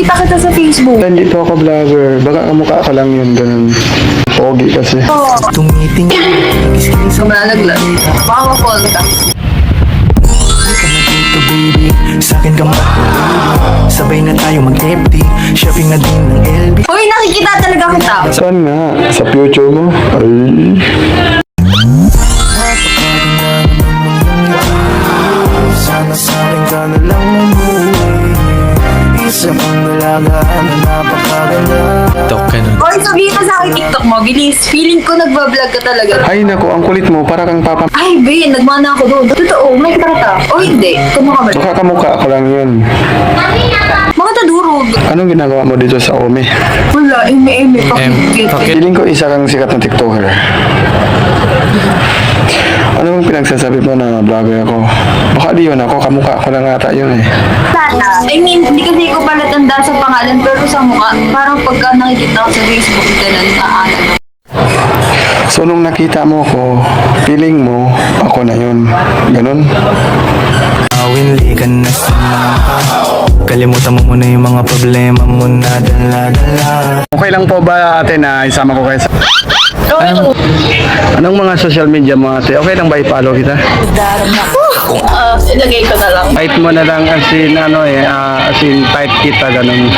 nakita kita sa Facebook. Hindi po ako vlogger. Baka kamukha ka lang yun, ganun. Pogi kasi. Oo. Tumitingin, gising sa Sumalaglag. Baka ma-fall ka. ka na dito baby. Sa'kin ka sabay na tayo mag-FD. Shopping na din ng LB. Uy, nakikita talaga kita. Saan nga? Sa future mo? Ay. Sana sa'kin ka na lang mamuhay. Isa pang dalaga na napakaganda. Uy, sabihin mo sa akin TikTok mo, bilis. Feeling ko nagbablog ka talaga. Ay nako, ang kulit mo. Para kang papa. Ay, Ben, nagmana ako doon. Totoo, may karata. O hindi, kumukha ba? Baka kamukha ako lang yun. Mga tadurog. Anong ginagawa mo dito sa Ome? Wala, eme-eme, pakikit. Feeling ko isa kang sikat na TikToker. Ano bang pinagsasabi mo na vlogger ako? Baka di yun ako, kamukha ko lang ata yun eh. Sana. I mean, hindi kasi ko pala tanda sa pangalan, pero sa mukha, parang pagka nakikita ko sa Facebook, ganun naaala. So nung nakita mo ko, feeling mo, ako na yun. Ganun? Awinli ka na sa mga kalimutan mo muna yung mga problema mo na dala-dala. Okay lang po ba ate na isama ko kayo sa... Anong mga social media mo ate? Okay lang ba i-follow kita? Ilagay ko na lang. Type mo na lang as in ano eh, as in type kita ganun.